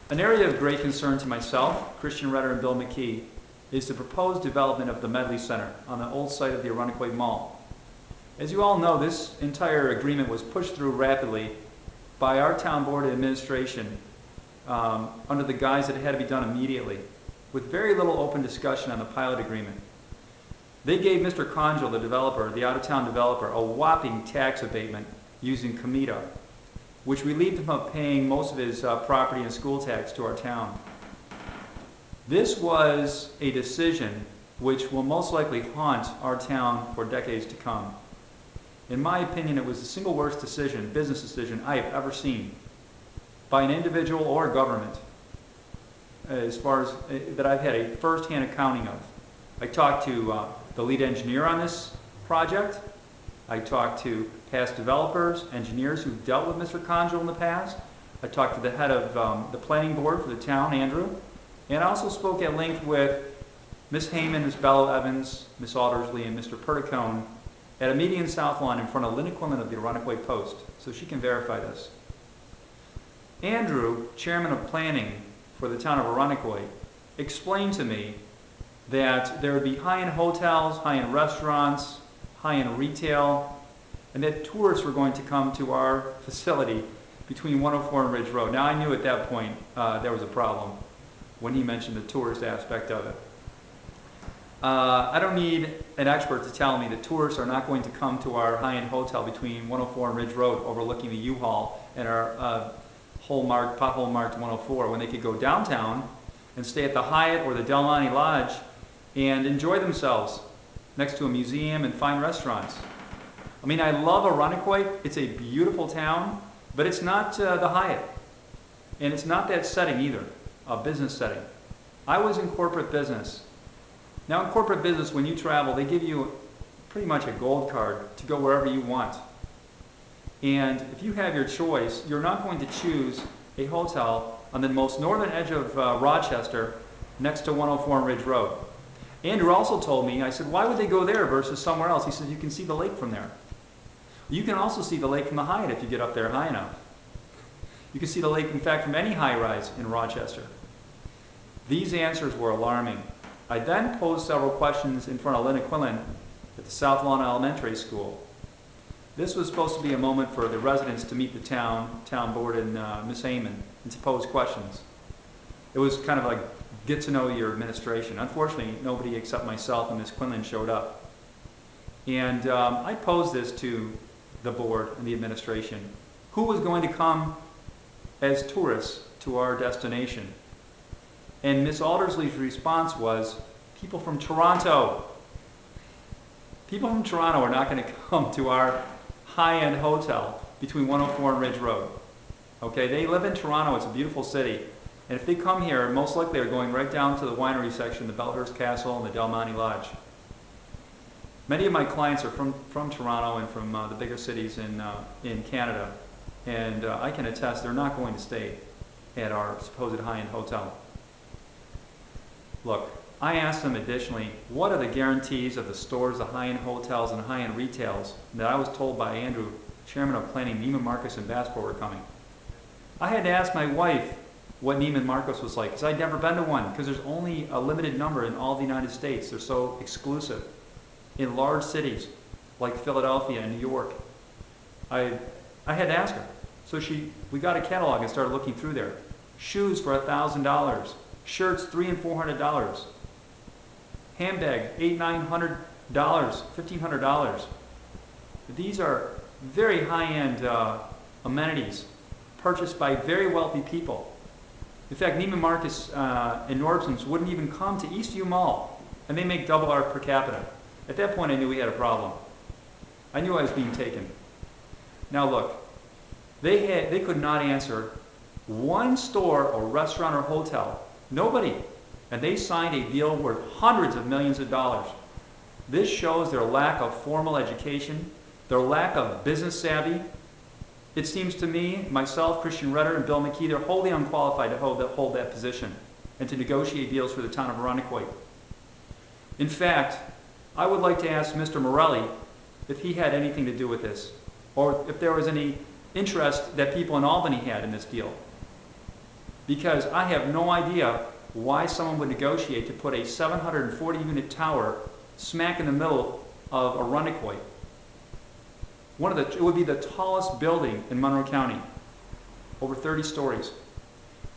An area of great concern to myself, Christian Redder, and Bill McKee is the proposed development of the Medley Center on the old site of the Irondequoit Mall. As you all know, this entire agreement was pushed through rapidly by our town board and administration under the guise that it had to be done immediately, with very little open discussion on the pilot agreement. They gave Mr. Congel, the developer, the out-of-town developer, a whopping tax abatement using Comida, which relieved him of paying most of his property and school tax to our town. This was a decision which will most likely haunt our town for decades to come. In my opinion, it was the single worst decision, business decision, I have ever seen by an individual or a government, as far as that I've had a first-hand accounting of. I talked to the lead engineer on this project. I talked to past developers, engineers who dealt with Mr. Congel in the past. I talked to the head of the planning board for the town, Andrew. And I also spoke at length with Ms. Heyman, Ms. Bellow-Evans, Ms. Aldersley, and Mr. Perticone at a meeting in South Lawn in front of Linda Quinlan of the Irondequoit Post, so she can verify this. Andrew, chairman of planning for the town of Irondequoit, explained to me that there would be high-end hotels, high-end restaurants, high-end retail, and that tourists were going to come to our facility between 104 and Ridge Road. Now, I knew at that point there was a problem when he mentioned the tourist aspect of it. I don't need an expert to tell me that tourists are not going to come to our high-end hotel between 104 and Ridge Road overlooking the U-Haul and our pothole marked 104 when they could go downtown and stay at the Hyatt or the Del Monte Lodge and enjoy themselves next to a museum and fine restaurants. I mean, I love Irondequoit. It's a beautiful town, but it's not the Hyatt. And it's not that setting either, a business setting. I was in corporate business. Now in corporate business, when you travel, they give you pretty much a gold card to go wherever you want. And if you have your choice, you're not going to choose a hotel on the most northern edge of Rochester next to 104 and Ridge Road. Andrew also told me, I said, why would they go there versus somewhere else? He said, you can see the lake from there. You can also see the lake from the Hyatt if you get up there high enough. You can see the lake, in fact, from any high-rise in Rochester. These answers were alarming. I then posed several questions in front of Linda Quinlan at the South Lawn Elementary School. This was supposed to be a moment for the residents to meet the town board and Ms. Heyman and to pose questions. It was kind of like get to know your administration. Unfortunately, nobody except myself and Ms. Quinlan showed up. And I posed this to the board and the administration. Who was going to come as tourists to our destination? And Ms. Aldersley's response was, people from Toronto. People from Toronto are not going to come to our high-end hotel between 104 and Ridge Road. Okay, they live in Toronto, it's a beautiful city. And if they come here, most likely they're going right down to the winery section, the Belhurst Castle and the Del Monte Lodge. Many of my clients are from Toronto and from the bigger cities in Canada. And I can attest they're not going to stay at our supposed high-end hotel. Look, I asked them additionally, what are the guarantees of the stores, the high-end hotels, and high-end retails that I was told by Andrew, chairman of planning, Neiman Marcus and Bassboro were coming. I had to ask my wife what Neiman Marcus was like, because I'd never been to one, because there's only a limited number in all the United States. They're so exclusive. In large cities like Philadelphia and New York. I had to ask her. So we got a catalog and started looking through there. Shoes for $1,000. Shirts, $300 and $400. Handbag, $800, $900, $1,500. These are very high-end amenities purchased by very wealthy people. In fact, Neiman Marcus and Nordstrom's wouldn't even come to Eastview Mall, and they make double our per capita. At that point, I knew we had a problem. I knew I was being taken. Now look, they could not answer one store or restaurant or hotel. Nobody. And they signed a deal worth hundreds of millions of dollars. This shows their lack of formal education, their lack of business savvy. It seems to me, myself, Christian Redder, and Bill McKee, they're wholly unqualified to hold that position and to negotiate deals for the town of Irondequoit. In fact, I would like to ask Mr. Morelli if he had anything to do with this, or if there was any interest that people in Albany had in this deal. because I have no idea why someone would negotiate to put a 740 unit tower smack in the middle of Irondequoit. It would be the tallest building in Monroe County, over 30 stories.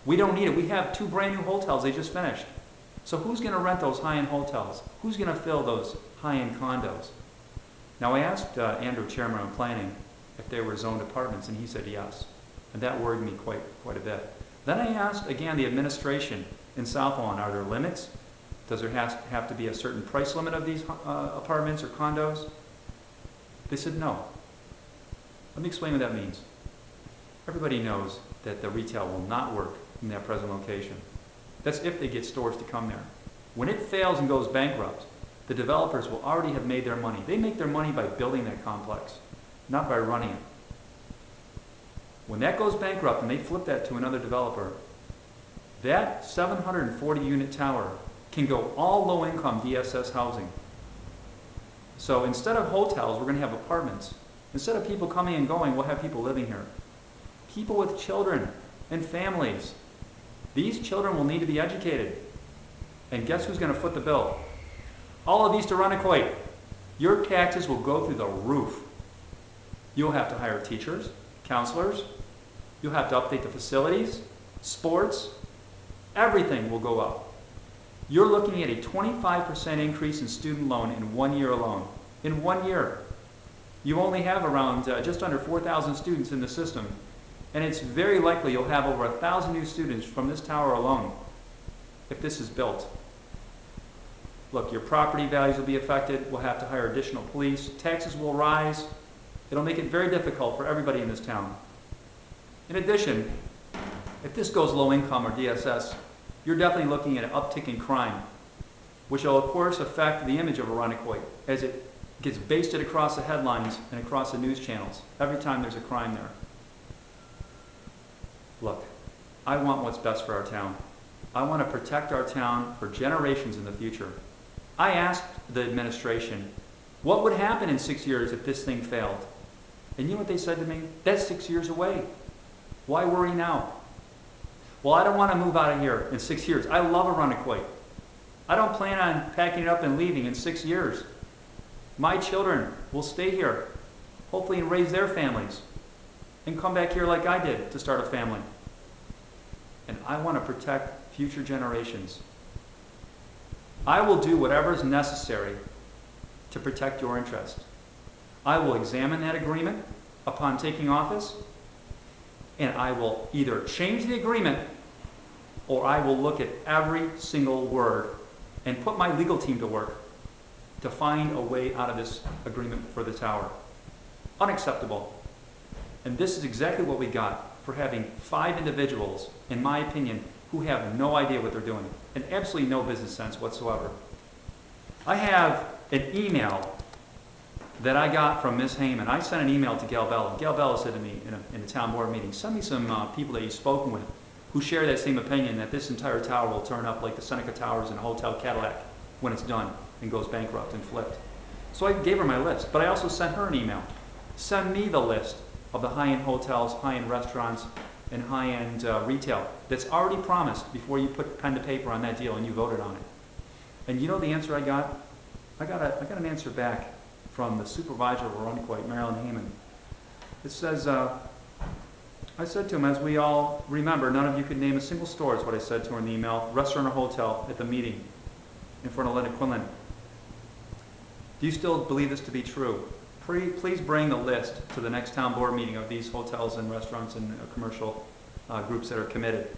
We don't need it. We have 2 brand new hotels they just finished. So who's going to rent those high-end hotels? Who's going to fill those high-end condos? Now I asked Andrew, chairman of planning, if they were zoned apartments, and he said yes. And that worried me quite a bit. Then I asked, again, the administration in South Lawn, are there limits? Does there have to be a certain price limit of these apartments or condos? They said no. Let me explain what that means. Everybody knows that the retail will not work in that present location. That's if they get stores to come there. When it fails and goes bankrupt, the developers will already have made their money. They make their money by building that complex, not by running it. When that goes bankrupt and they flip that to another developer, that 740 unit tower can go all low income DSS housing. So instead of hotels, we're going to have apartments. Instead of people coming and going, we'll have people living here. People with children and families. These children will need to be educated. And guess who's going to foot the bill? All of East Irondequoit. Your taxes will go through the roof. You'll have to hire teachers, counselors. You'll have to update the facilities, sports. Everything will go up. You're looking at a 25% increase in student loan in 1 year alone. In 1 year. You only have around just under 4,000 students in the system. And it's very likely you'll have over 1,000 new students from this tower alone if this is built. Look, your property values will be affected. We'll have to hire additional police. Taxes will rise. It'll make it very difficult for everybody in this town. In addition, if this goes low income or DSS, you're definitely looking at an uptick in crime, which will of course affect the image of Irondequoit as it gets basted across the headlines and across the news channels every time there's a crime there. Look, I want what's best for our town. I want to protect our town for generations in the future. I asked the administration, what would happen in 6 years if this thing failed? And you know what they said to me? That's 6 years away. Why worry now? Well, I don't want to move out of here in 6 years. I love Irondequoit. I don't plan on packing it up and leaving in 6 years. My children will stay here, hopefully, and raise their families, and come back here like I did to start a family. And I want to protect future generations. I will do whatever is necessary to protect your interest. I will examine that agreement upon taking office, and I will either change the agreement or I will look at every single word and put my legal team to work to find a way out of this agreement for the tower. Unacceptable. And this is exactly what we got for having 5 individuals, in my opinion, who have no idea what they're doing and absolutely no business sense whatsoever. I have an email that I got from Ms. Heyman. I sent an email to Gail Bella. Gail Bella said to me in a town board meeting, send me some people that you've spoken with who share that same opinion that this entire tower will turn up like the Seneca Towers in a Hotel Cadillac when it's done and goes bankrupt and flipped. So I gave her my list, but I also sent her an email. Send me the list of the high-end hotels, high-end restaurants, and high-end retail that's already promised before you put pen to paper on that deal and you voted on it. And you know the answer I got? I got an answer back from the supervisor of Irondequoit, Marilyn Heyman. It says, I said to him, as we all remember, none of you could name a single store, is what I said to her in the email, restaurant or hotel at the meeting in front of Linda Quinlan. Do you still believe this to be true? Please bring the list to the next town board meeting of these hotels and restaurants and commercial groups that are committed.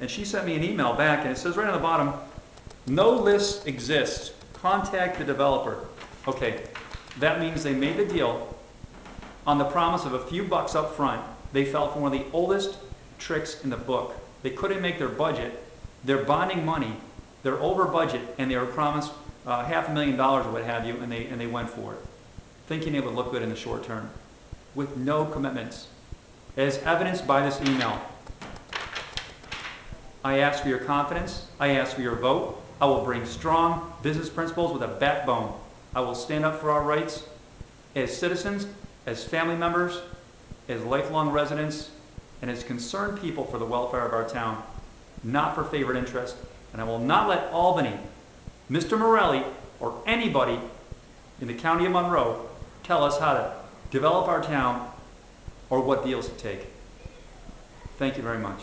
And she sent me an email back, and it says right on the bottom, no list exists. Contact the developer. Okay, that means they made the deal on the promise of a few bucks up front. They fell for one of the oldest tricks in the book. They couldn't make their budget. They're bonding money. They're over budget, and they were promised $500,000 or what have you, and they went for it, thinking it would look good in the short term, with no commitments. As evidenced by this email, I ask for your confidence. I ask for your vote. I will bring strong business principles with a backbone. I will stand up for our rights as citizens, as family members, as lifelong residents, and as concerned people for the welfare of our town. not for favorite interest, and I will not let Albany, Mr. Morelli, or anybody in the county of Monroe tell us how to develop our town or what deals to take. Thank you very much.